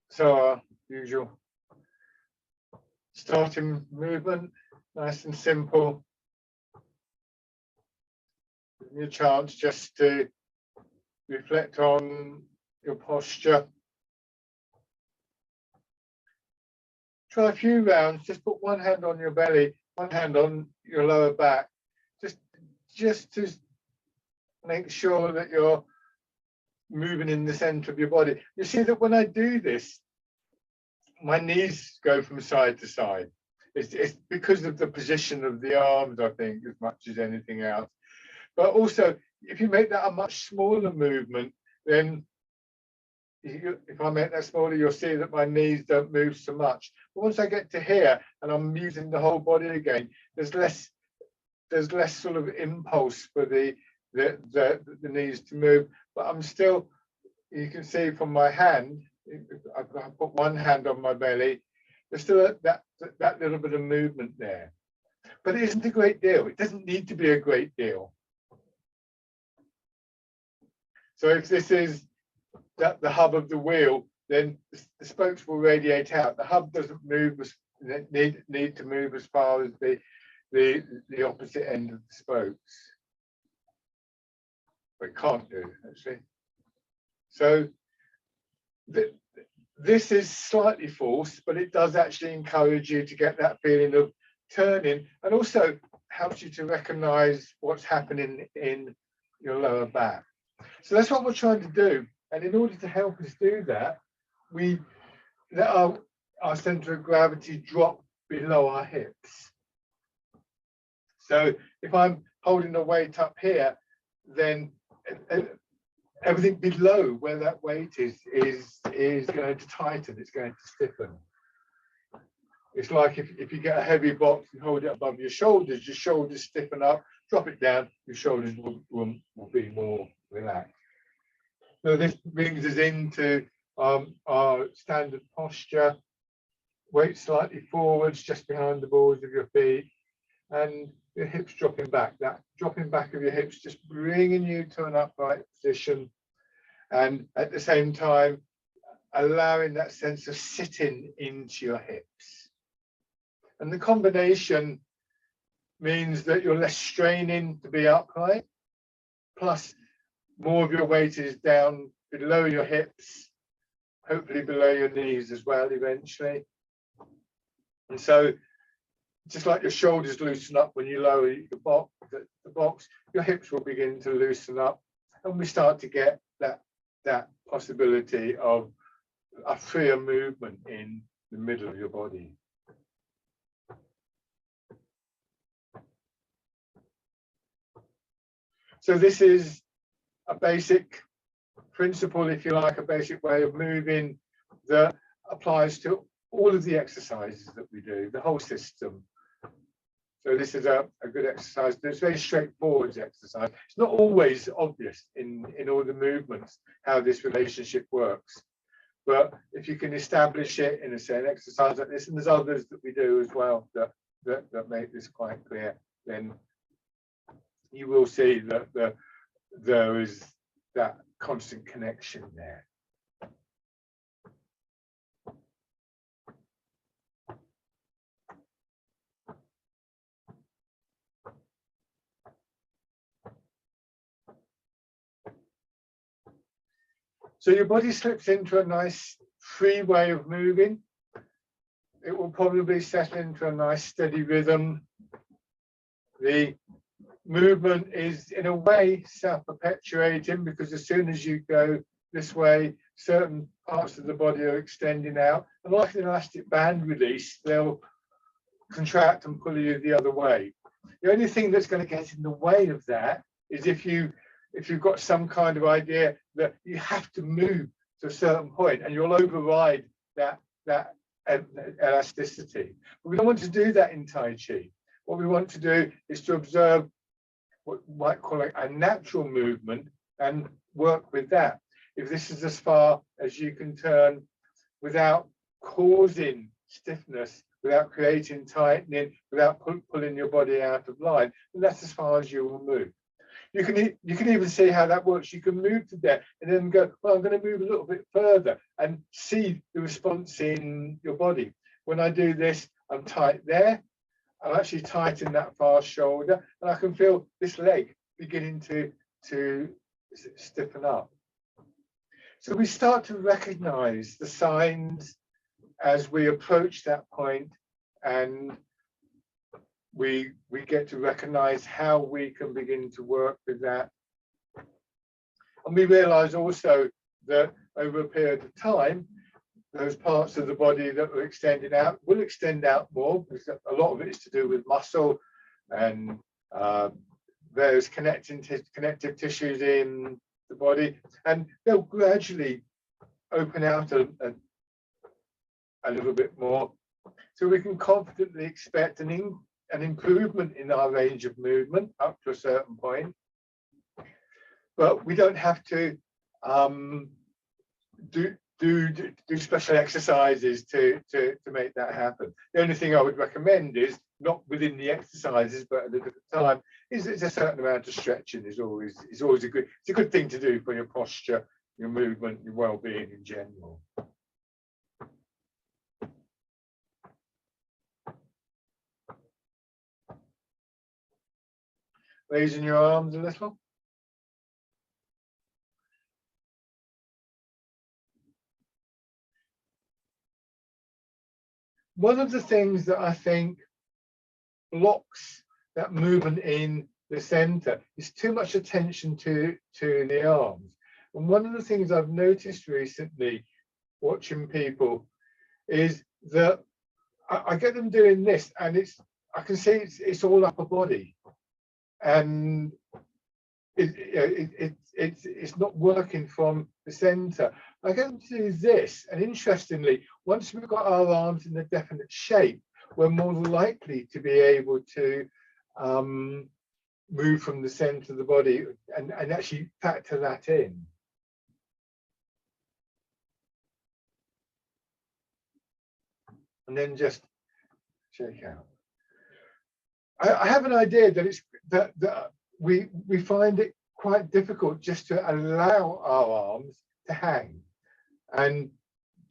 So our usual starting movement, nice and simple. Your chance just to reflect on your posture. Try a few rounds, just put one hand on your belly, one hand on your lower back, just to make sure that you're moving in the center of your body. You see that when I do this, my knees go from side to side. It's because of the position of the arms, I think, as much as anything else. But also, if you make that a much smaller movement, then if I make that smaller, you'll see that my knees don't move so much. But once I get to here and I'm using the whole body again, there's less sort of impulse for the knees to move. But I'm still, you can see from my hand, I've put one hand on my belly, there's still that little bit of movement there. But it isn't a great deal. It doesn't need to be a great deal. So if this is the hub of the wheel, then the spokes will radiate out. The hub doesn't move, need to move as far as the opposite end of the spokes. But it can't do, actually. So this is slightly forced, but it does actually encourage you to get that feeling of turning, and also helps you to recognize what's happening in your lower back. So that's what we're trying to do. And in order to help us do that, we let our center of gravity drop below our hips. So if I'm holding the weight up here, then everything below where that weight is going to tighten, it's going to stiffen. It's like if you get a heavy box and hold it above your shoulders stiffen up, drop it down, your shoulders will be more relaxed. So this brings us into our standard posture. Weight slightly forwards, just behind the balls of your feet, and your hips dropping back. That dropping back of your hips just bringing you to an upright position, and at the same time allowing that sense of sitting into your hips. And the combination means that you're less straining to be upright, plus more of your weight is down below your hips, hopefully below your knees as well eventually. And so just like your shoulders loosen up when you lower the box, your hips will begin to loosen up, and we start to get that possibility of a freer movement in the middle of your body. So this is a basic principle, if you like, a basic way of moving that applies to all of the exercises that we do, the whole system. So this is a good exercise. It's very straightforward exercise. It's not always obvious in all the movements how this relationship works. But if you can establish it in an exercise like this, and there's others that we do as well that make this quite clear, then you will see that there is that constant connection there. So your body slips into a nice free way of moving. It will probably settle into a nice steady rhythm. The movement is in a way self-perpetuating, because as soon as you go this way, certain parts of the body are extending out, and like an elastic band release, they'll contract and pull you the other way. The only thing that's going to get in the way of that is if you've got some kind of idea that you have to move to a certain point, and you'll override that elasticity. But we don't want to do that in Tai Chi. What we want to do is to observe what we might call a natural movement and work with that. If this is as far as you can turn without causing stiffness, without creating tightening, without pulling your body out of line, then that's as far as you will move. You can even see how that works. You can move to there and then go, well, I'm going to move a little bit further and see the response in your body. When I do this, I'm tight there. I'm actually tight in that far shoulder, and I can feel this leg beginning to stiffen up. So we start to recognize the signs as we approach that point, and we get to recognize how we can begin to work with that. And we realize also that over a period of time, those parts of the body that are extended out will extend out more, because a lot of it is to do with muscle and various connective tissues in the body, and they'll gradually open out a little bit more, so we can confidently expect an improvement in our range of movement up to a certain point. But we don't have to do special exercises to make that happen. The only thing I would recommend is, not within the exercises, but at a different time, is a certain amount of stretching is always a good thing to do for your posture, your movement, your well-being in general. Raising your arms a little. One of the things that I think blocks that movement in the center is too much attention to the arms. And one of the things I've noticed recently watching people is that I get them doing this, and I can see it's all upper body, and it's not working from the center. I get them to do this, and interestingly, once we've got our arms in a definite shape, we're more likely to be able to move from the center of the body and actually factor that in. And then just shake out. I have an idea that it's that we find it quite difficult just to allow our arms to hang and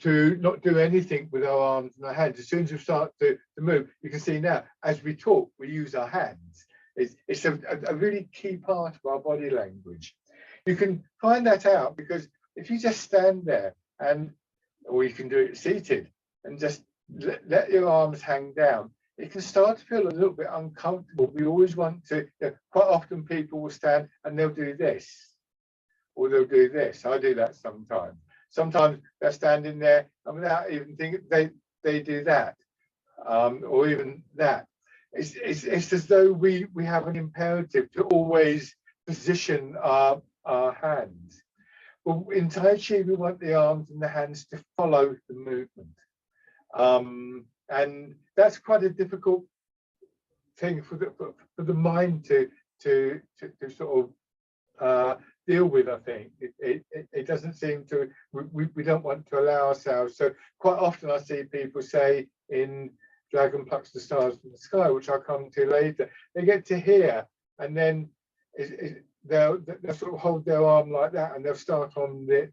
to not do anything with our arms and our hands. As soon as we start to move, you can see now, as we talk, we use our hands. It's a really key part of our body language. You can find that out because if you just stand there, or you can do it seated and just let your arms hang down, it can start to feel a little bit uncomfortable. We always want to, quite often people will stand and they'll do this, or they'll do this. I do that sometimes. Sometimes they're standing there and without even thinking, they do that, or even that. It's as though we have an imperative to always position our hands. Well, in Tai Chi, we want the arms and the hands to follow the movement. And that's quite a difficult thing for the mind to sort of deal with. I think it doesn't seem to. We don't want to allow ourselves. So quite often I see people say in Dragon Plucks the Stars from the Sky, which I'll come to later, they get to here and then they'll sort of hold their arm like that, and they'll start on the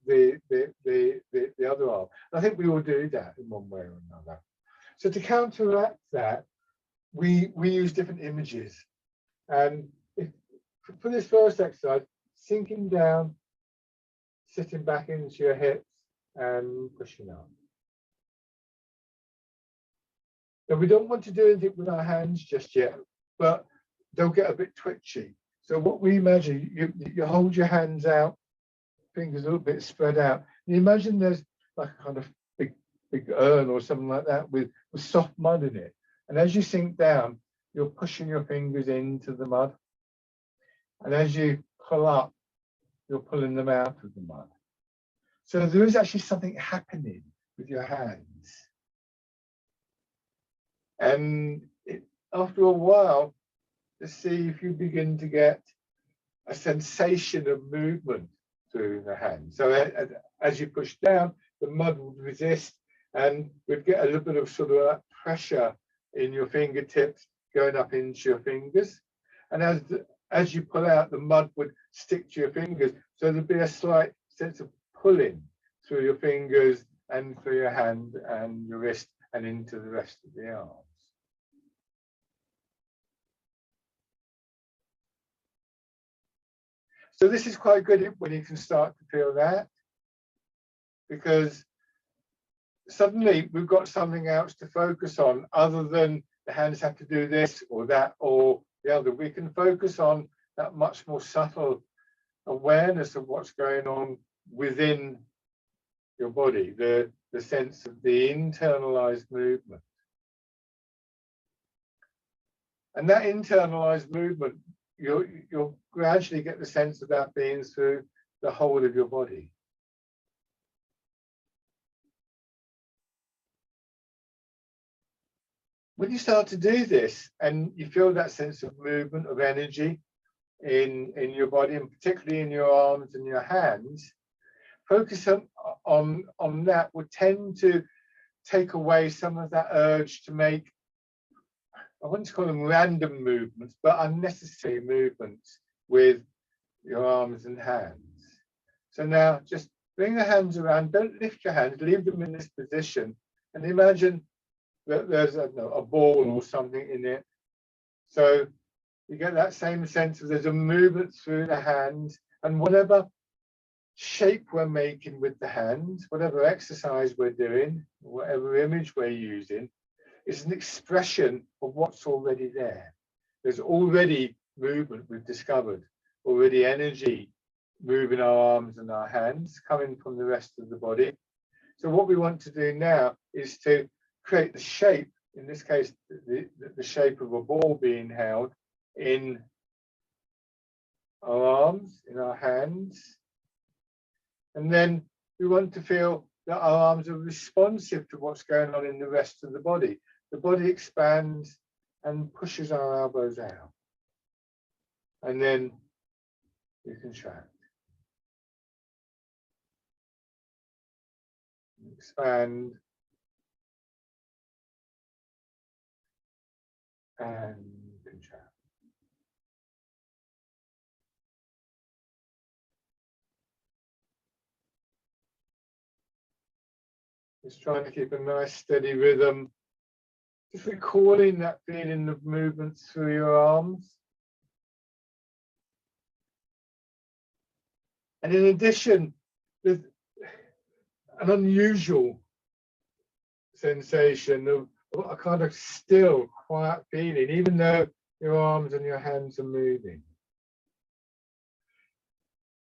other arm. And I think we all do that in one way or another. So to counteract that, we use different images. And for this first exercise, sinking down, sitting back into your hips and pushing up. Now, we don't want to do anything with our hands just yet, but they'll get a bit twitchy. So what we imagine, you hold your hands out, fingers a little bit spread out. You imagine there's like a kind of big urn or something like that with soft mud in it. And as you sink down, you're pushing your fingers into the mud. And as you pull up, you're pulling them out of the mud. So there is actually something happening with your hands. And after a while, to see if you begin to get a sensation of movement through the hand. So as you push down, the mud would resist, and we'd get a little bit of sort of pressure in your fingertips going up into your fingers. And as you pull out, the mud would stick to your fingers. So there'd be a slight sense of pulling through your fingers and through your hand and your wrist and into the rest of the arms. So this is quite good when you can start to feel that, because suddenly we've got something else to focus on other than the hands have to do this or that or the other. We can focus on that much more subtle awareness of what's going on within your body, the sense of the internalized movement. And that internalized movement, you'll gradually get the sense of that being through the whole of your body. When you start to do this and you feel that sense of movement, of energy in your body, and particularly in your arms and your hands, focus on that would tend to take away some of that urge to make, I wouldn't call them random movements, but unnecessary movements with your arms and hands. So now just bring the hands around, don't lift your hands, leave them in this position, and imagine that there's a ball or something in it. So you get that same sense of there's a movement through the hands, and whatever shape we're making with the hands, whatever exercise we're doing, whatever image we're using, is an expression of what's already there. There's already movement we've discovered, already energy moving our arms and our hands, coming from the rest of the body. So what we want to do now is to create the shape, in this case, the shape of a ball being held in our arms, in our hands. And then we want to feel that our arms are responsive to what's going on in the rest of the body. The body expands and pushes our elbows out. And then you contract. Expand. And contract. Just trying to keep a nice steady rhythm. Just recording that feeling of movement through your arms. And in addition, there's an unusual sensation of a kind of still, quiet feeling, even though your arms and your hands are moving.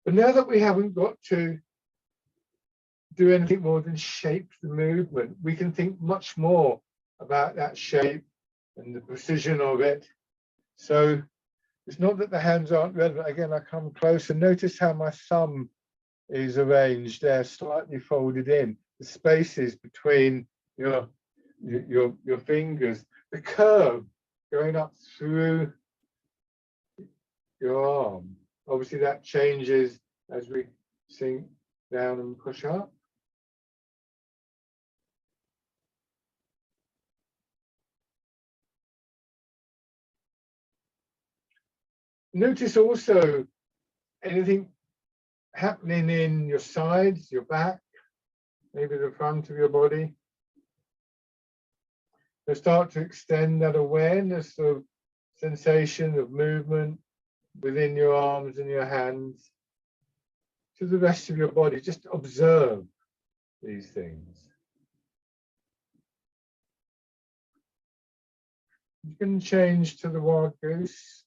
But now that we haven't got to do anything more than shape the movement, we can think much more about that shape and the precision of it. So it's not that the hands aren't relevant. Again, I come closer. Notice how my thumb is arranged there, slightly folded in. The spaces between your fingers, the curve going up through your arm. Obviously that changes as we sink down and push up. Notice also anything happening in your sides, your back, maybe the front of your body. So start to extend that awareness of sensation, of movement within your arms and your hands to the rest of your body. Just observe these things. You can change to the wild goose.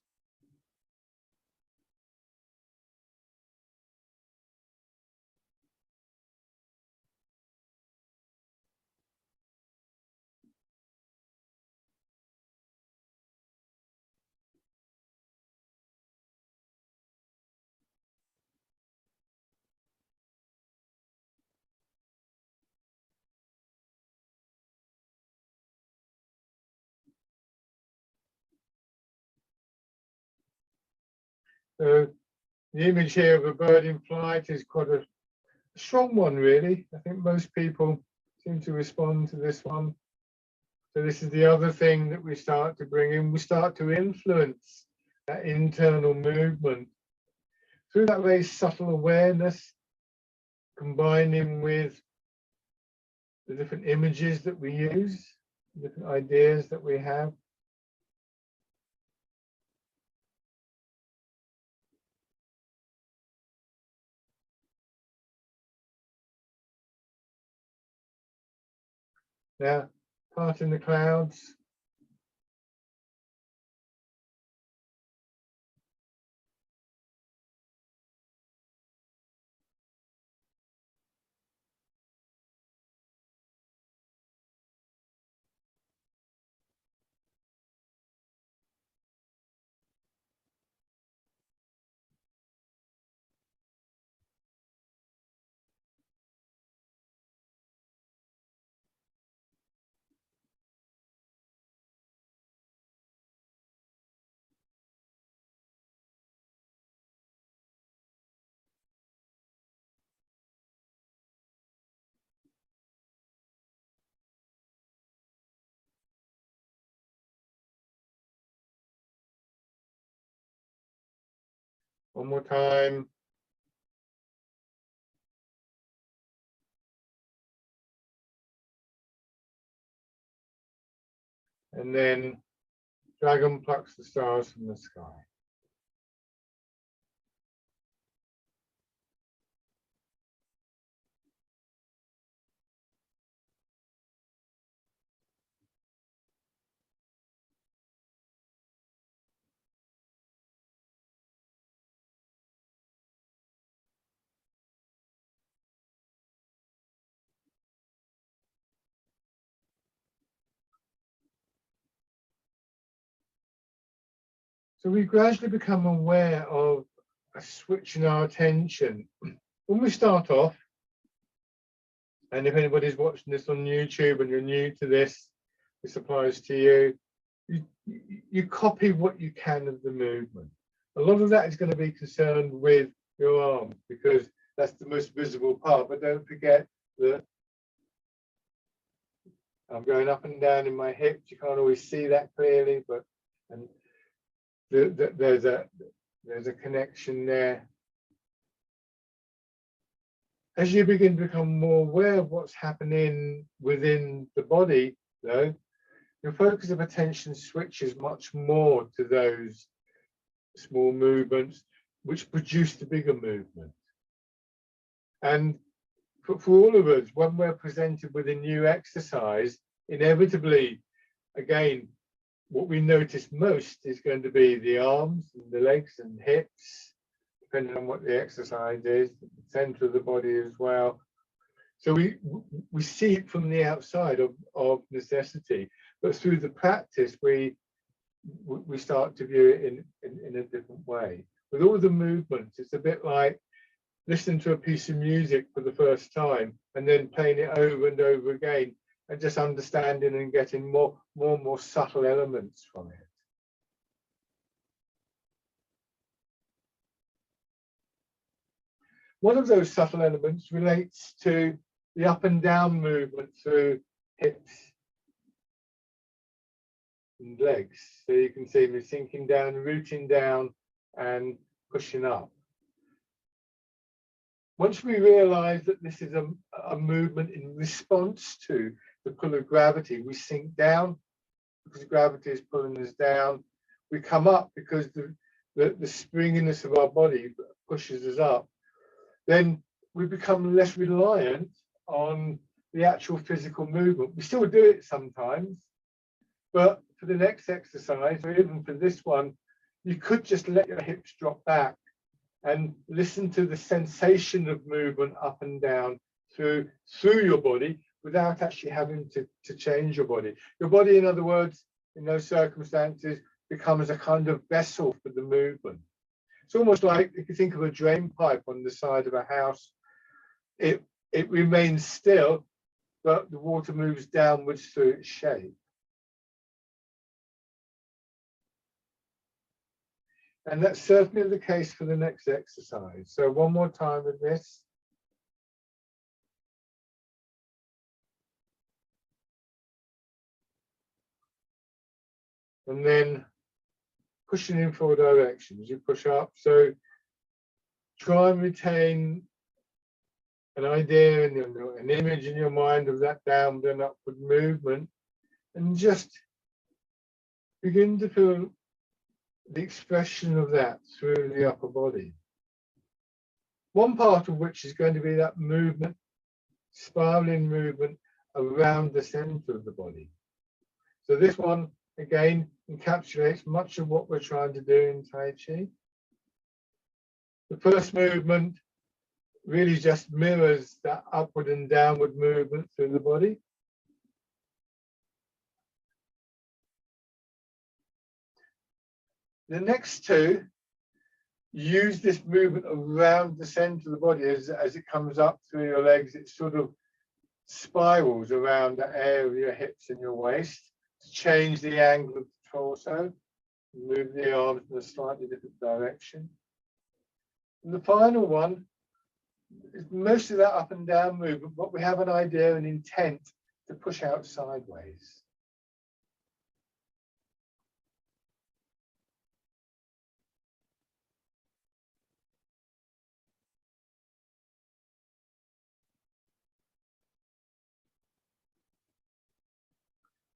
So the image here of a bird in flight is quite a strong one, really. I think most people seem to respond to this one. So this is the other thing that we start to bring in. We start to influence that internal movement through that very subtle awareness, combining with the different images that we use, different ideas that we have. Now, parting the clouds. One more time. And then dragon plucks the stars from the sky. So we gradually become aware of a switch in our attention. When we start off, and if anybody's watching this on YouTube and you're new to this applies to you, you copy what you can of the movement. A lot of that is going to be concerned with your arms because that's the most visible part, but don't forget that I'm going up and down in my hips. You can't always see that clearly, but and there's a connection there. As you begin to become more aware of what's happening within the body, though, your focus of attention switches much more to those small movements which produce the bigger movement. And for all of us, when we're presented with a new exercise, inevitably, again, what we notice most is going to be the arms and the legs and hips, depending on what the exercise is, the center of the body as well. So we see it from the outside of necessity, but through the practice, we start to view it in a different way. With all the movements, it's a bit like listening to a piece of music for the first time and then playing it over and over again and just understanding and getting more and more subtle elements from it. One of those subtle elements relates to the up and down movement through hips and legs. So you can see me sinking down, rooting down and pushing up. Once we realize that this is a movement in response to the pull of gravity, we sink down because gravity is pulling us down. We come up because the springiness of our body pushes us up. Then we become less reliant on the actual physical movement. We still do it sometimes, but for the next exercise, or even for this one, you could just let your hips drop back and listen to the sensation of movement up and down through your body without actually having to change your body. Your body, in other words, in those circumstances, becomes a kind of vessel for the movement. It's almost like if you think of a drain pipe on the side of a house, it remains still, but the water moves downwards through its shape. And that's certainly the case for the next exercise. So one more time with this. And then pushing in 4 directions. You push up. So try and retain an idea and an image in your mind of that downward and upward movement, and just begin to feel the expression of that through the upper body. One part of which is going to be that movement, spiraling movement around the center of the body. So this one, again, encapsulates much of what we're trying to do in Tai Chi. The first movement really just mirrors that upward and downward movement through the body. The next two use this movement around the center of the body as it comes up through your legs. It sort of spirals around the area of your hips and your waist to change the angle of the torso, move the arms in a slightly different direction. And the final one is most of that up and down movement, but we have an idea and intent to push out sideways.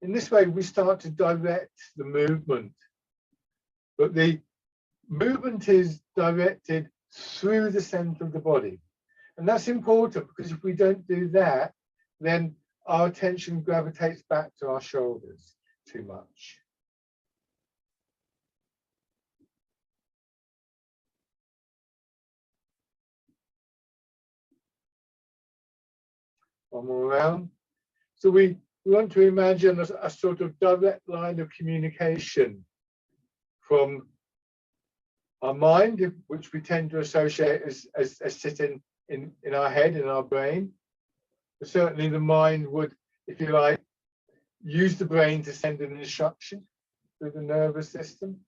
In this way, we start to direct the movement, but the movement is directed through the center of the body. And that's important because if we don't do that, then our attention gravitates back to our shoulders too much. One more round. So we want to imagine a sort of direct line of communication from our mind, which we tend to associate as sitting in our head, in our brain. But certainly the mind would, if you like, use the brain to send an instruction through the nervous system.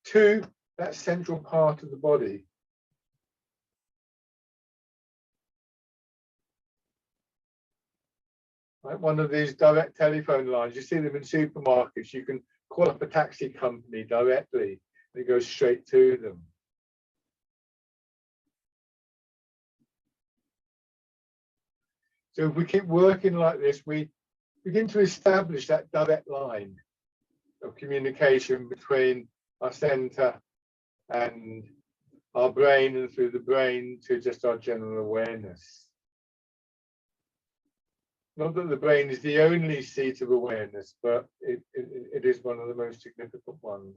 To that central part of the body. Like one of these direct telephone lines, you see them in supermarkets. You can call up a taxi company directly and it goes straight to them. So if we keep working like this, we begin to establish that direct line of communication between our center and our brain, and through the brain to just our general awareness. Not that the brain is the only seat of awareness, but it is one of the most significant ones.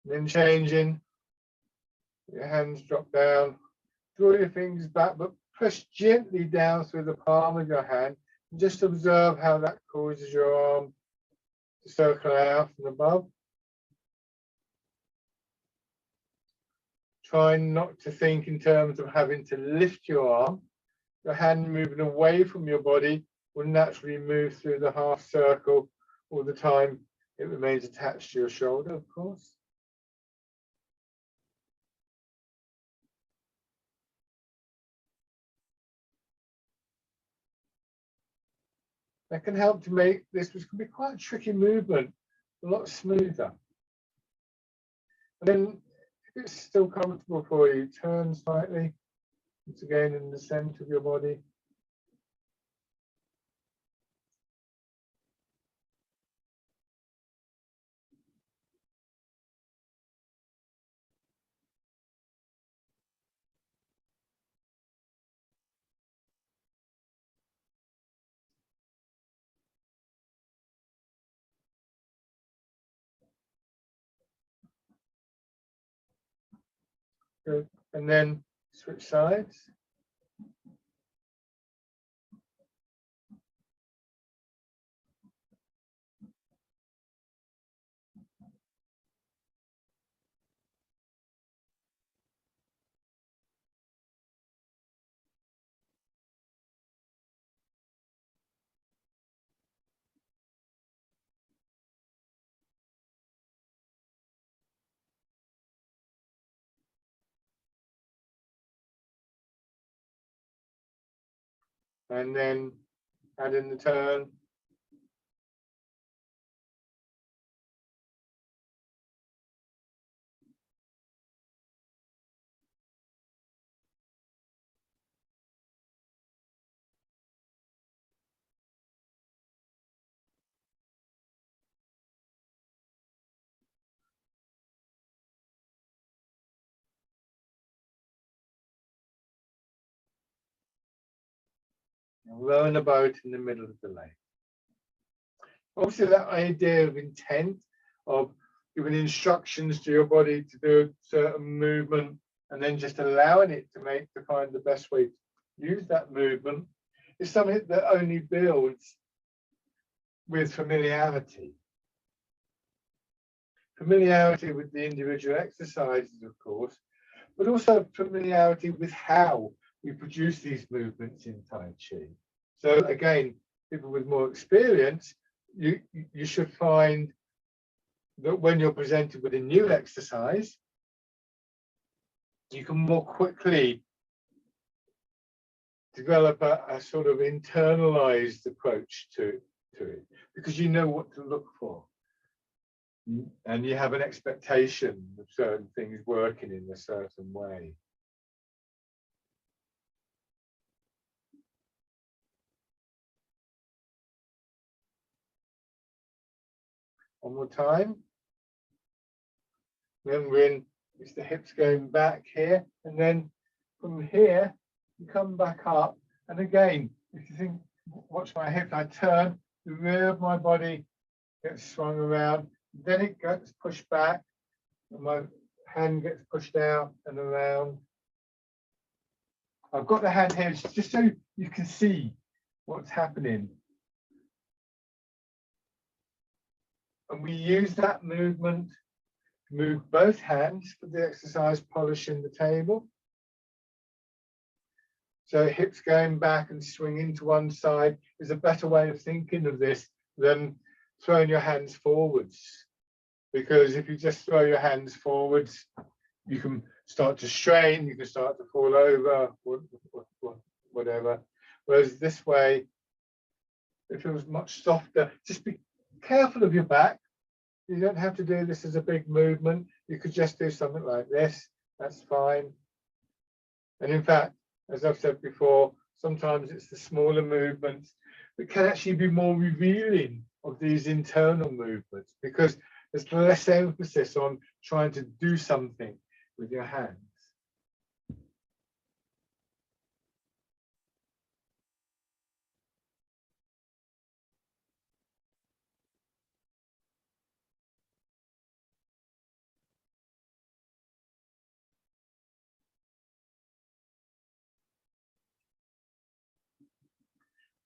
Then changing, your hands drop down, draw your fingers back, but press gently down through the palm of your hand. And just observe how that causes your arm to circle out from above. Try not to think in terms of having to lift your arm. Your hand moving away from your body will naturally move through the half circle all the time. It remains attached to your shoulder, of course. That can help to make this, which can be quite a tricky movement, a lot smoother. And then, if it's still comfortable for you, turn slightly. Once again, in the center of your body. Good. And then switch sides. and then add in the turn. Rowing the boat in the middle of the lake. Also, that idea of intent, of giving instructions to your body to do a certain movement, and then just allowing it to find the best way to use that movement, is something that only builds with familiarity. Familiarity with the individual exercises, of course, but also familiarity with how we produce these movements in Tai Chi. So again, people with more experience, you should find that when you're presented with a new exercise, you can more quickly develop a sort of internalized approach to it, because you know what to look for. And you have an expectation of certain things working in a certain way. One more time. Remembering it's the hips going back here, and then from here you come back up. And again, if you think, watch my hips, I turn, the rear of my body gets swung around, then it gets pushed back, and my hand gets pushed out and around. I've got the hand here just so you can see what's happening. And we use that movement to move both hands for the exercise, polishing the table. So hips going back and swinging to one side is a better way of thinking of this than throwing your hands forwards. Because if you just throw your hands forwards, you can start to strain, you can start to fall over, whatever. Whereas this way, it feels much softer. Just be careful of your back. You don't have to do this as a big movement. You could just do something like this. That's fine. And in fact, as I've said before, sometimes it's the smaller movements that can actually be more revealing of these internal movements, because there's less emphasis on trying to do something with your hands.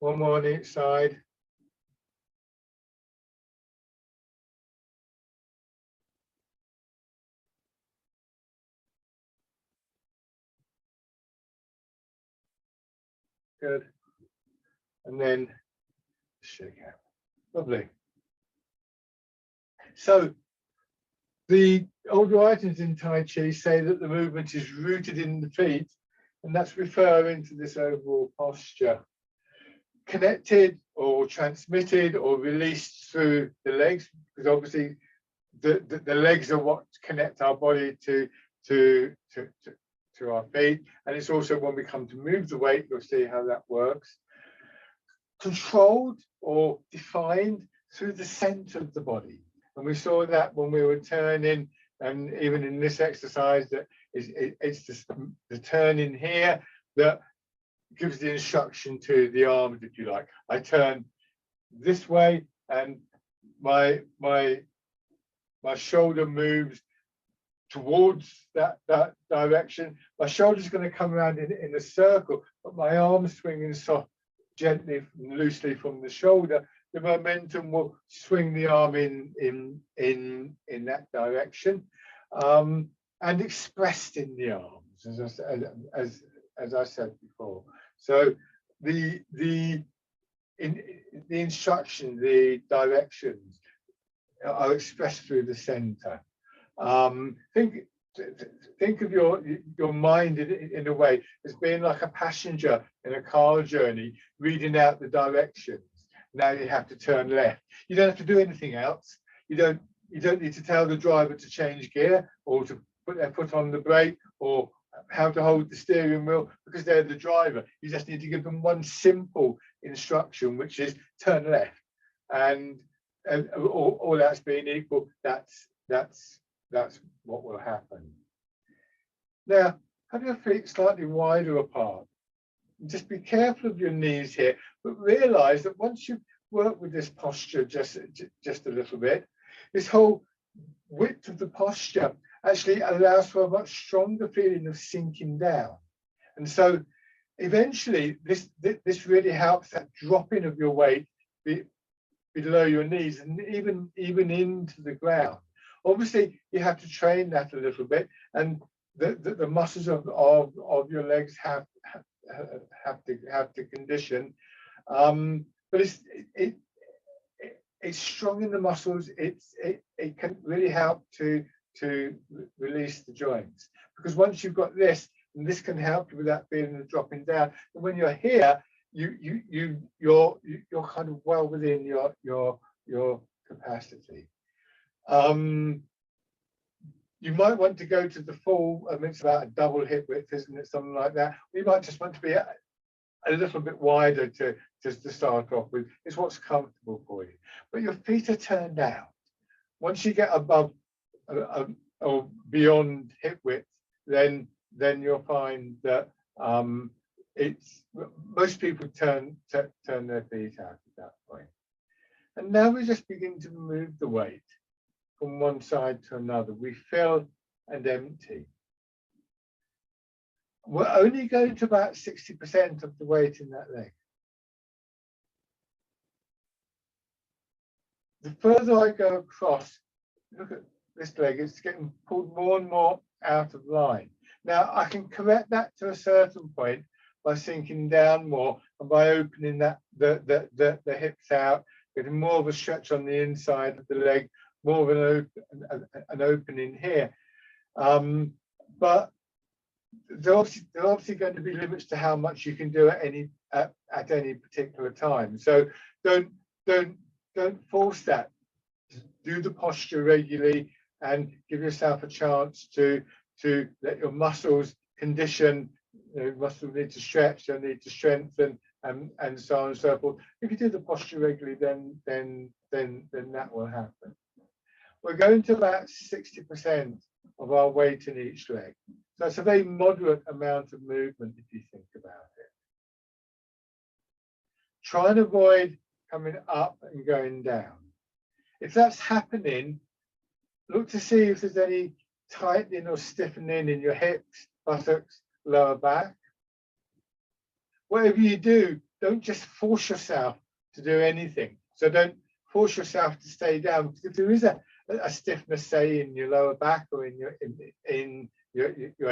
One more on each side. Good. And then shake out. Lovely. So the old writings in Tai Chi say that the movement is rooted in the feet, and that's referring to this overall posture. Connected or transmitted or released through the legs, because obviously the legs are what connect our body to our feet, and it's also when we come to move the weight, you'll see how that works. Controlled or defined through the center of the body, and we saw that when we were turning, and even in this exercise, that it's just the turning here that gives the instruction to the arms, if you like. I turn this way, and my shoulder moves towards that direction. My shoulder's going to come around in a circle, but my arms swinging soft, gently, loosely from the shoulder. The momentum will swing the arm in that direction, and expressed in the arms, as I said before. So the instruction, the directions are expressed through the center. Think think of your mind in a way as being like a passenger in a car journey, reading out the directions. Now you have to turn left. You don't have to do anything else. You don't need to tell the driver to change gear or to put their foot on the brake or how to hold the steering wheel, because they're the driver. You just need to give them one simple instruction, which is turn left. And all that's being equal, that's what will happen. Now, have your feet slightly wider apart. Just be careful of your knees here, but realize that once you work with this posture just a little bit, this whole width of the posture actually allows for a much stronger feeling of sinking down. And so eventually this really helps that dropping of your weight below your knees and even into the ground. Obviously, you have to train that a little bit, and the muscles of your legs have to condition, but it's strong in the muscles. It can really help to release the joints, because once you've got this, and this can help you with that feeling of dropping down. And when you're here, you're kind of well within your capacity. You might want to go to the full, it's about a double hip width, isn't it? Something like that. You might just want to be a little bit wider to start off with. It's what's comfortable for you. But your feet are turned out. Once you get above or beyond hip width, then you'll find that most people turn their feet out at that point. And now we just begin to move the weight from one side to another. We fill and empty. We're only going to about 60% of the weight in that leg. The further I go across, look at this leg, it's getting pulled more and more out of line. Now I can correct that to a certain point by sinking down more and by opening the hips out, getting more of a stretch on the inside of the leg, more of an opening here. But there are obviously going to be limits to how much you can do at any particular time. So don't force that. Do the posture regularly and give yourself a chance to let your muscles condition. Muscles need to stretch, they need to strengthen, and so on and so forth. If you do the posture regularly, then that will happen. We're going to about 60% of our weight in each leg. So it's a very moderate amount of movement if you think about it. Try and avoid coming up and going down. If that's happening, look to see if there's any tightening or stiffening in your hips, buttocks, lower back. Whatever you do, don't just force yourself to do anything. So don't force yourself to stay down, because if there is a stiffness, say in your lower back or in your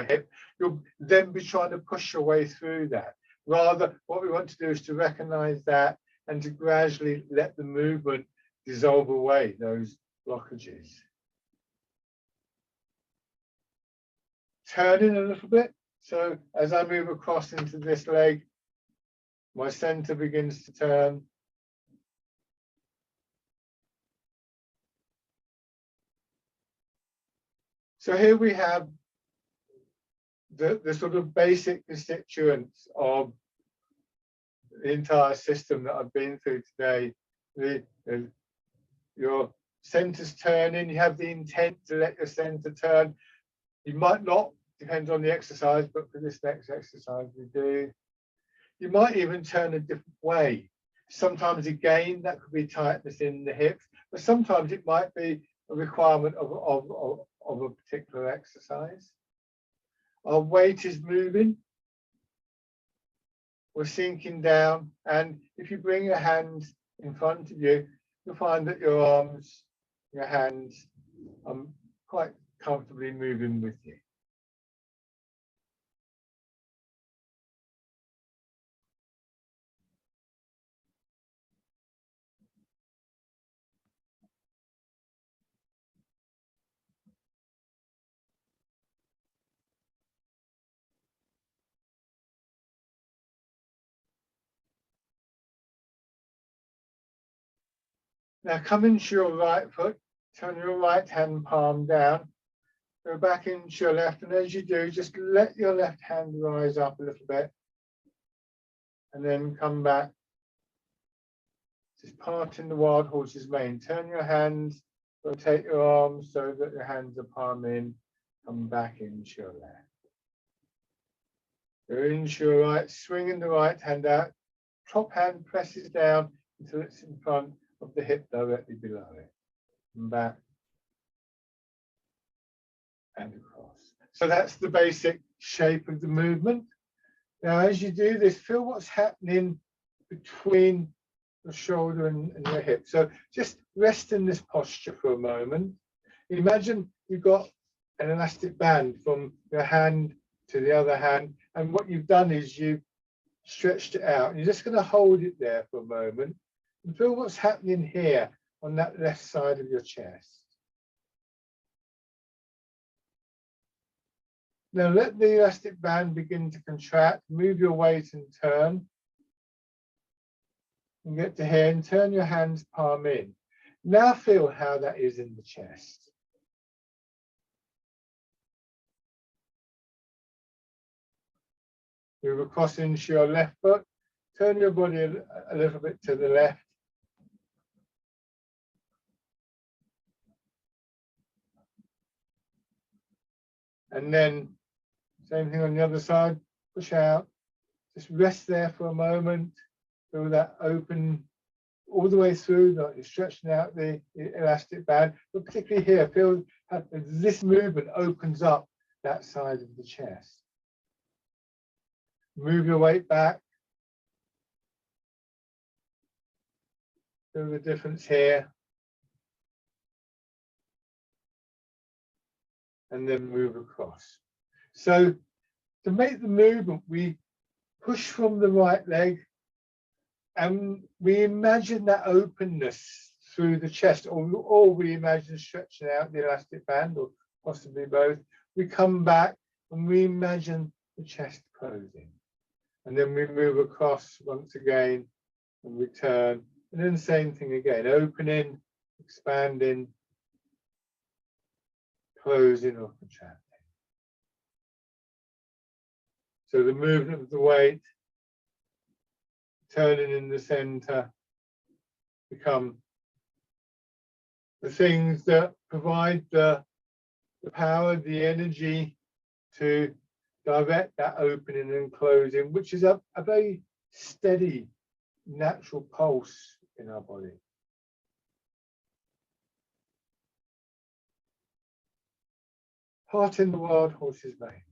hip, you'll then be trying to push your way through that. Rather, what we want to do is to recognize that and to gradually let the movement dissolve away those blockages. Turning a little bit. So as I move across into this leg, my center begins to turn. So here we have the sort of basic constituents of the entire system that I've been through today. Your center's turning, you have the intent to let your center turn. You might not, depends on the exercise, but for this next exercise we do. You might even turn a different way. Sometimes again, that could be tightness in the hips, but sometimes it might be a requirement of a particular exercise. Our weight is moving. We're sinking down, and if you bring your hands in front of you, you'll find that your arms, your hands are quite comfortably moving with you. Now come into your right foot, turn your right hand palm down, go back into your left, and as you do, just let your left hand rise up a little bit, and then come back. Just parting the wild horse's mane. Turn your hands, rotate your arms so that your hands are palm in, come back into your left. Go into your right, swinging the right hand out, top hand presses down until it's in front of the hip directly below it. And back and across. So that's the basic shape of the movement. Now, as you do this, feel what's happening between the shoulder and your hip. So just rest in this posture for a moment. Imagine you've got an elastic band from your hand to the other hand, and what you've done is you've stretched it out. You're just going to hold it there for a moment and feel what's happening here on that left side of your chest. Now let the elastic band begin to contract, move your weight and turn. And get to here and turn your hands palm in. Now feel how that is in the chest. Move across into your left foot. Turn your body a little bit to the left. And then same thing on the other side. Push out. Just rest there for a moment. Feel that open all the way through, like you're stretching out the elastic band, but particularly here, feel how this movement opens up that side of the chest. Move your weight back. Feel the difference here. And then move across. So to make the movement, we push from the right leg, and we imagine that openness through the chest, or we imagine stretching out the elastic band, or possibly both. We come back and we imagine the chest closing. And then we move across once again and return. And then the same thing again, opening, expanding, closing or contracting. So the movement of the weight, turning in the center, become the things that provide the power, the energy to direct that opening and closing, which is a very steady, natural pulse in our body. Parting the wild horse's mane.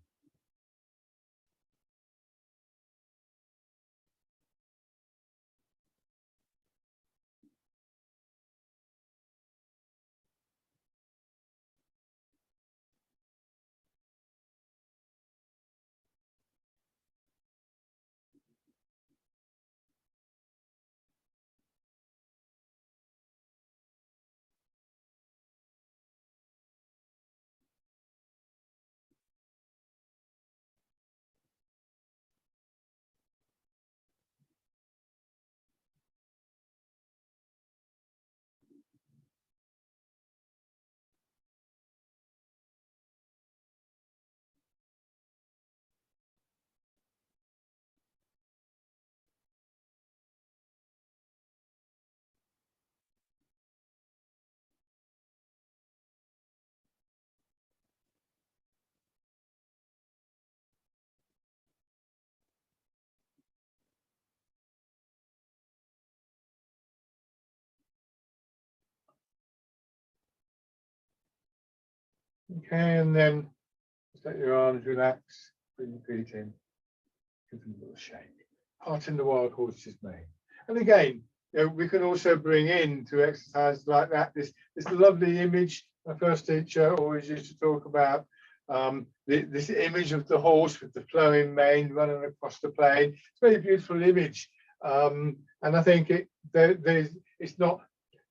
Okay, and then just let your arms relax, bring your feet in, give them a little shake. Parting the wild horse's mane. And again, we can also bring in to exercises like that this lovely image my first teacher always used to talk about, this image of the horse with the flowing mane running across the plain. It's a very beautiful image, and I think it's not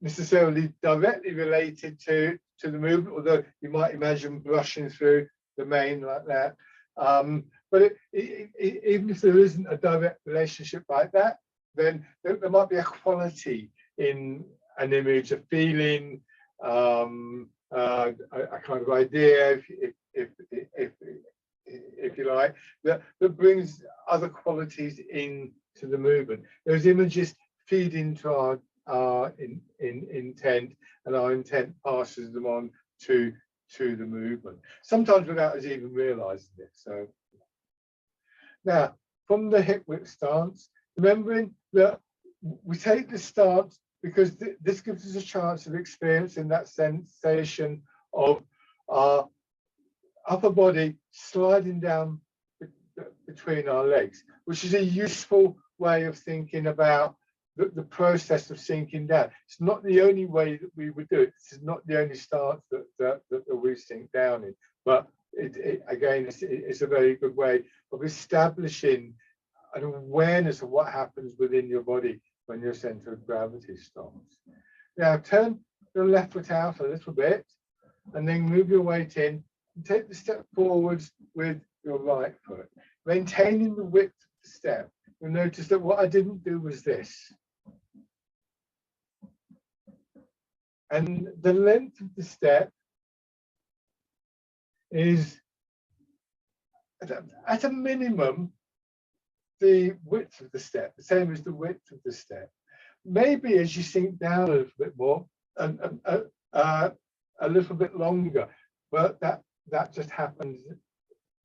necessarily directly related to the movement, although you might imagine brushing through the mane like that. But even if there isn't a direct relationship like that, then there might be a quality in an image, a feeling, a kind of idea, if you like, that brings other qualities into the movement. Those images feed into our intent, and our intent passes them on to the movement, sometimes without us even realizing it. So now, from the hip width stance, remembering that we take this stance because this gives us a chance of experiencing that sensation of our upper body sliding down between our legs, which is a useful way of thinking about the process of sinking down. It's not the only way that we would do it. This is not the only stance that we sink down in, but again, it's a very good way of establishing an awareness of what happens within your body when your center of gravity stops. Now turn the left foot out a little bit and then move your weight in and take the step forwards with your right foot, maintaining the width of the step. You'll notice that what I didn't do was this. And the length of the step is at a minimum the width of the step, the same as the width of the step. Maybe as you sink down a little bit more, a little bit longer, but that just happens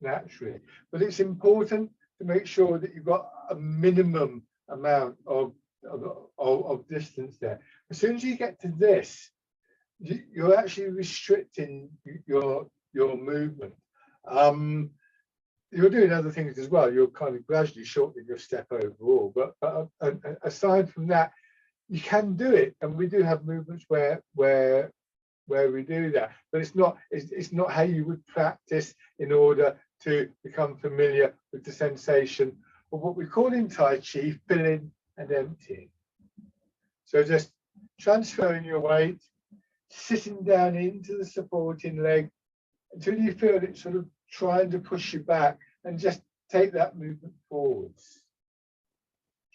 naturally. But it's important to make sure that you've got a minimum amount of distance there. As soon as you get to this, you're actually restricting your movement. You're doing other things as well. You're kind of gradually shortening your step overall. But aside from that, you can do it, and we do have movements where we do that. But it's not how you would practice in order to become familiar with the sensation of what we call in Tai Chi filling and emptying. So just transferring your weight, sitting down into the supporting leg until you feel it sort of trying to push you back, and just take that movement forwards.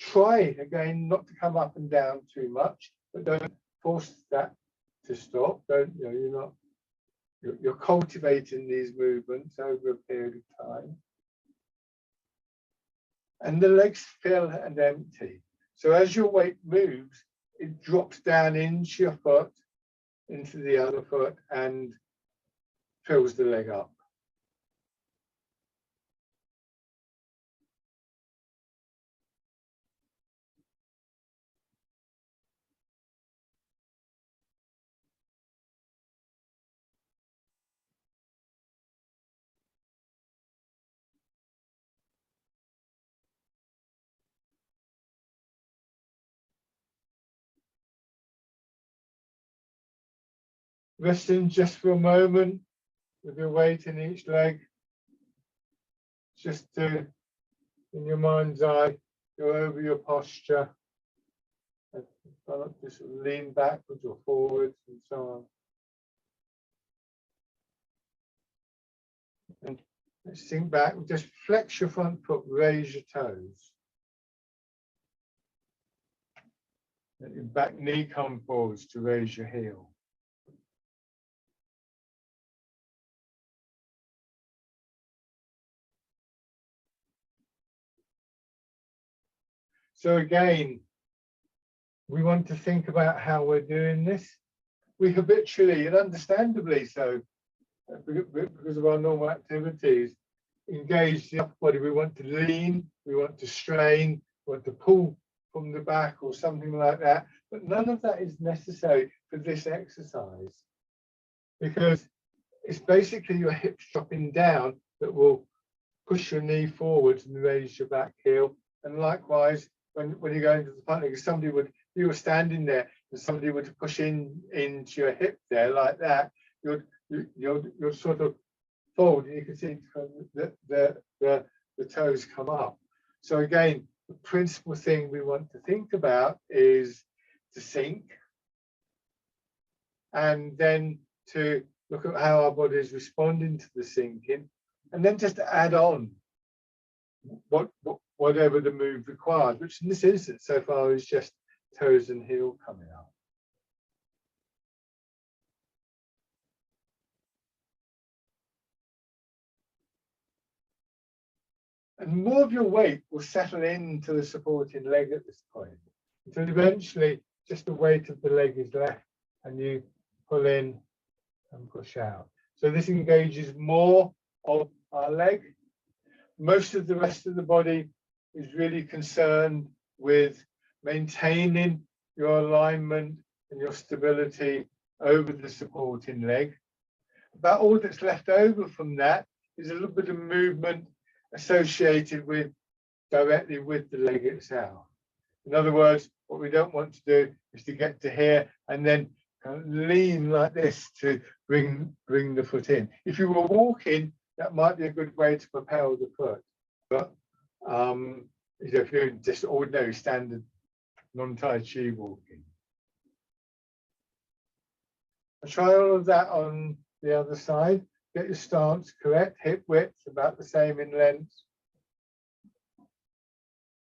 Try again not to come up and down too much, but don't force that to stop. You're cultivating these movements over a period of time. And the legs fill and empty. So as your weight moves, it drops down into your foot, into the other foot, and fills the leg up. Resting just for a moment with your weight in each leg, just to, in your mind's eye, go over your posture, and just lean backwards or forwards and so on. And sink back and just flex your front foot, raise your toes. Let your back knee come forwards to raise your heel. So again, we want to think about how we're doing this. We habitually and understandably so, because of our normal activities, engage the upper body. We want to lean, we want to strain, we want to pull from the back or something like that. But none of that is necessary for this exercise, because it's basically your hips dropping down that will push your knee forwards and raise your back heel. And likewise, when you go into the front leg, if you were standing there and somebody were to push into your hip there like that, you'll sort of fold, and you can see the toes come up. So again, the principal thing we want to think about is to sink, and then to look at how our body is responding to the sinking, and then just to add on whatever the move requires, which in this instance so far is just toes and heel coming up. And more of your weight will settle into the supporting leg at this point, until eventually just the weight of the leg is left and you pull in and push out. So this engages more of our leg. Most of the rest of the body is really concerned with maintaining your alignment and your stability over the supporting leg. About all that's left over from that is a little bit of movement associated with directly with the leg itself. In other words, what we don't want to do is to get to here and then lean like this to bring the foot in. If you were walking, that might be a good way to propel the foot. But if you're just ordinary standard non-Tai Chi walking. I'll try all of that on the other side. Get your stance correct, hip width about the same in length,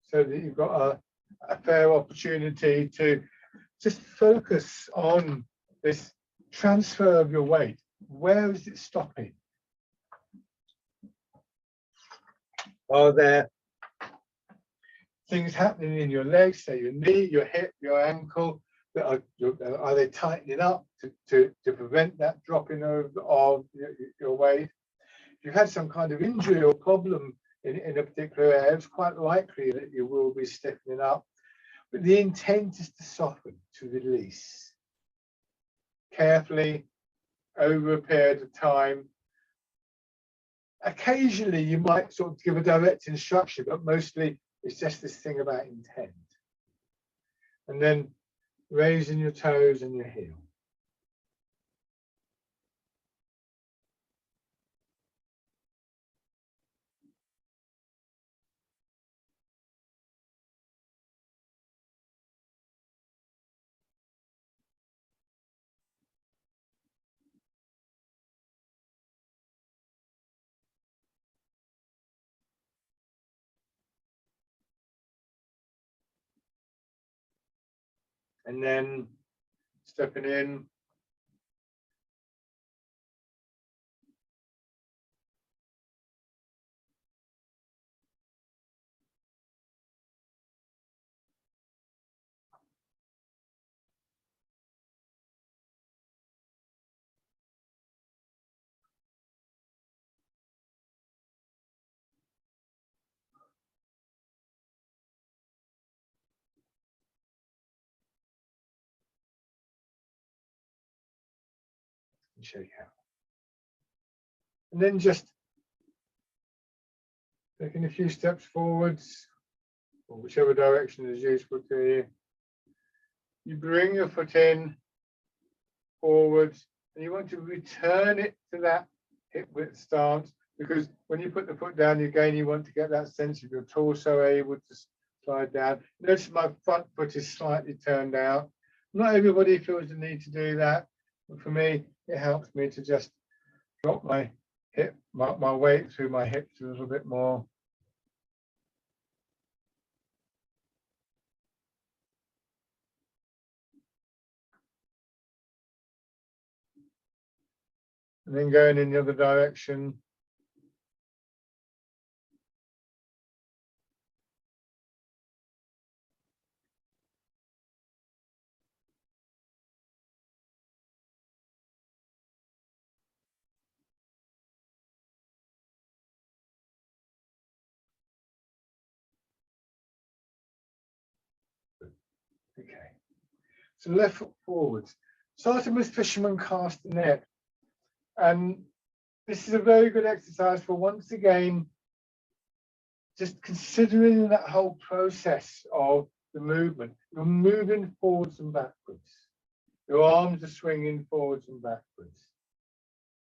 so that you've got a fair opportunity to just focus on this transfer of your weight. Where is it stopping? Are there things happening in your legs, say your knee, your hip, your ankle, that are they tightening up to prevent that dropping of your weight? If you've had some kind of injury or problem in a particular area, it's quite likely that you will be stiffening up. But the intent is to soften, to release. Carefully, over a period of time. Occasionally, you might sort of give a direct instruction, but mostly it's just this thing about intent. And then raising your toes and your heel. And then stepping in. And shake out. And then just taking a few steps forwards, or whichever direction is useful to you. You bring your foot in, forwards, and you want to return it to that hip width stance, because when you put the foot down again, you want to get that sense of your torso able to slide down. Notice my front foot is slightly turned out. Not everybody feels the need to do that, but for me, it helps me to just drop my hip, my weight through my hips a little bit more. And then going in the other direction. Okay. So left foot forwards. Starting with fisherman castanet. And this is a very good exercise for, once again, just considering that whole process of the movement. You're moving forwards and backwards. Your arms are swinging forwards and backwards.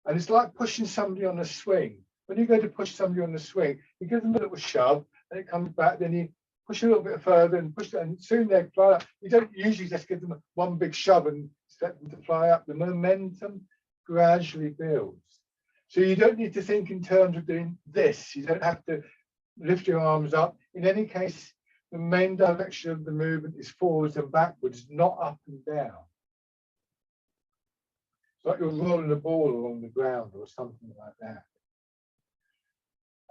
And it's like pushing somebody on a swing. When you go to push somebody on the swing, you give them a little shove, and it comes back, then you push a little bit further and push it, and soon they fly up. You don't usually just give them one big shove and set them to fly up. The momentum gradually builds. So you don't need to think in terms of doing this. You don't have to lift your arms up. In any case, the main direction of the movement is forwards and backwards, not up and down. It's like you're rolling a ball along the ground or something like that.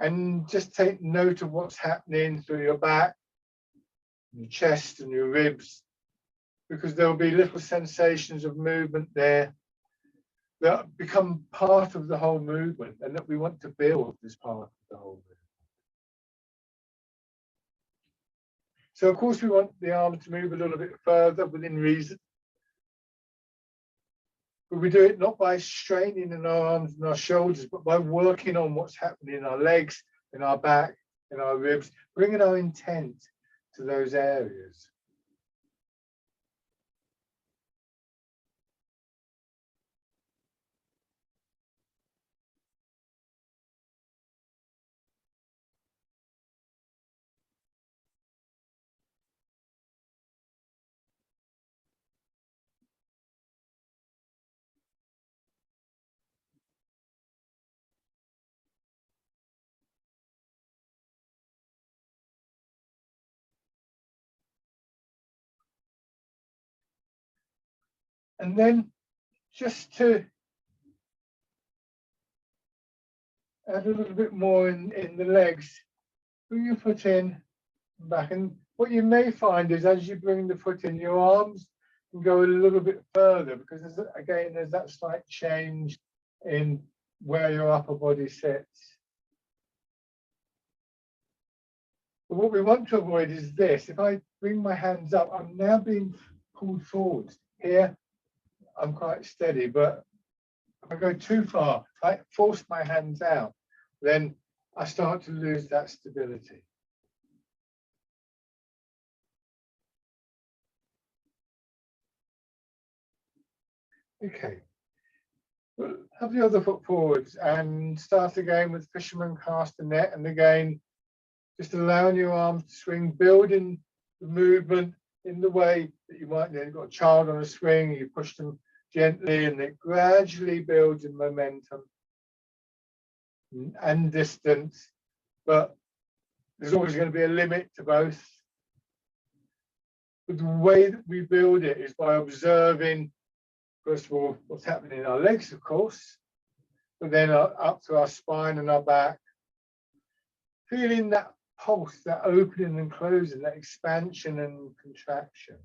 and just take note of what's happening through your back, your chest and your ribs, because there'll be little sensations of movement there that become part of the whole movement and that we want to build as part of the whole movement. So of course we want the arm to move a little bit further within reason, but we do it not by straining in our arms and our shoulders, but by working on what's happening in our legs, in our back, in our ribs, bringing our intent to those areas. And then just to add a little bit more in the legs, bring your foot in and back. And what you may find is as you bring the foot in, your arms can go a little bit further because there's that slight change in where your upper body sits. But what we want to avoid is this. If I bring my hands up, I'm now being pulled forwards. Here, I'm quite steady, but if I go too far, if I force my hands out, then I start to lose that stability. Okay, well, have the other foot forwards and start again with fisherman castanet, and again, just allowing your arms to swing, building the movement in the way that you might, you've got a child on a swing, you push them gently and it gradually builds in momentum and distance, but there's always going to be a limit to both. But the way that we build it is by observing, first of all, what's happening in our legs, of course, but then up to our spine and our back, feeling that pulse, that opening and closing, that expansion and contraction.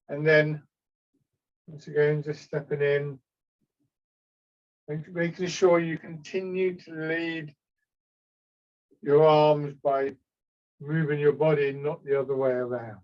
And then, once again, just stepping in, making sure you continue to lead your arms by moving your body, not the other way around.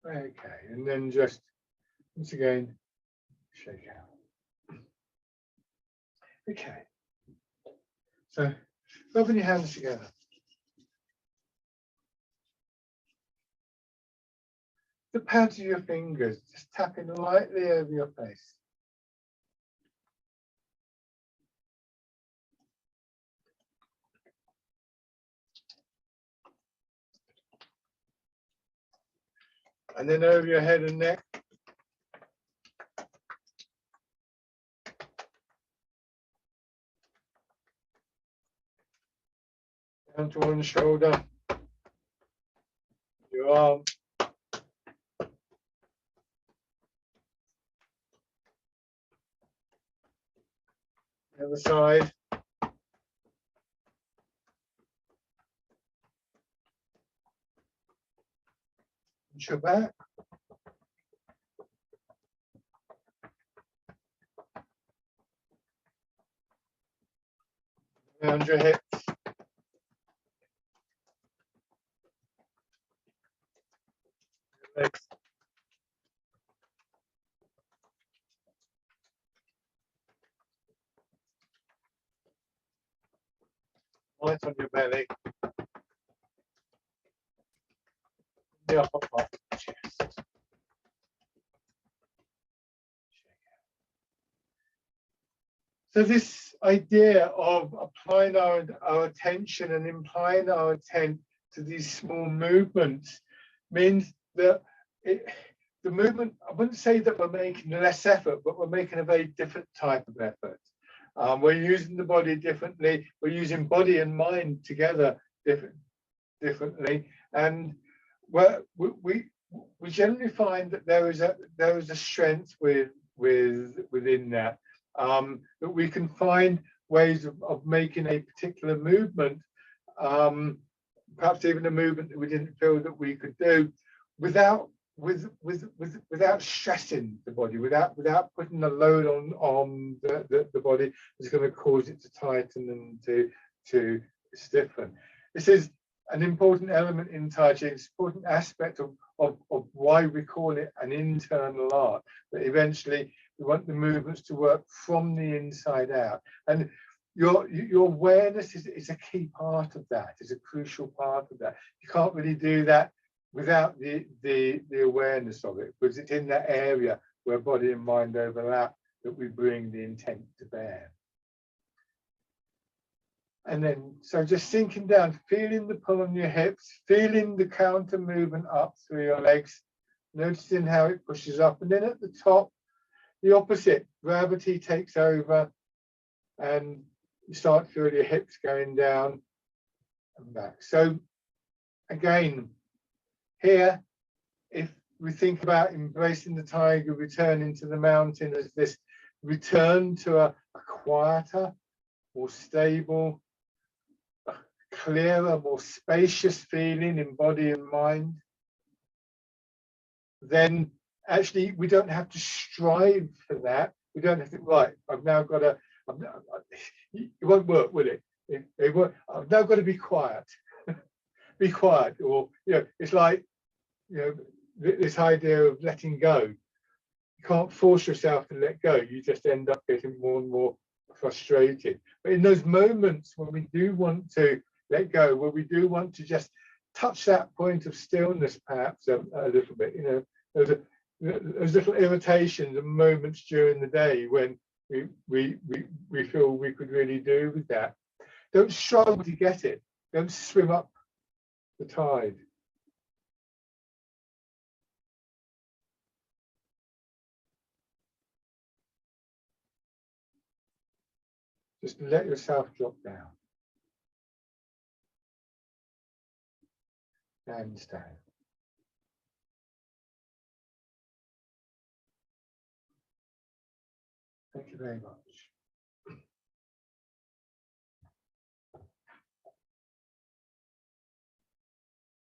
Okay, and then just, once again, shake out. Okay, so rubbing your hands together. The pads of your fingers, just tapping lightly over your face. And then over your head and neck. Down to one shoulder. Your arm. The other side. And your back. Around your hips. Your legs. Light on your belly. The upper part of the chest. So this idea of applying our attention and implying our intent to these small movements means that the movement, I wouldn't say that we're making less effort, but we're making a very different type of effort. We're using the body differently. We're using body and mind together differently. And we generally find that there is a strength within that. That we can find ways of making a particular movement, perhaps even a movement that we didn't feel that we could do, without stressing the body, without putting a load on the body that's going to cause it to tighten and to stiffen. This is an important element in Tai Chi. It's an important aspect of why we call it an internal art. But eventually, we want the movements to work from the inside out. And your awareness is a key part of that, is a crucial part of that. You can't really do that without the awareness of it, because it's in that area where body and mind overlap that we bring the intent to bear. And then, so just sinking down, feeling the pull on your hips, feeling the counter movement up through your legs, noticing how it pushes up. And then at the top, the opposite, gravity takes over and you start to feel your hips going down and back. So again, here, if we think about embracing the tiger, returning to the mountain as this return to a quieter, more stable, clearer, more spacious feeling in body and mind, then actually we don't have to strive for that. We don't have to, right, I've now got to, it won't work, will it? It won't, I've now got to be quiet. Be quiet, or, you know, it's like, you know, this idea of letting go. You can't force yourself to let go. You just end up getting more and more frustrated. But in those moments when we do want to let go, where we do want to just touch that point of stillness, perhaps a little bit, you know, there's little irritations and moments during the day when we feel we could really do with that. Don't struggle to get it. Don't swim up the tide. Just let yourself drop down and stand. Thank you very much.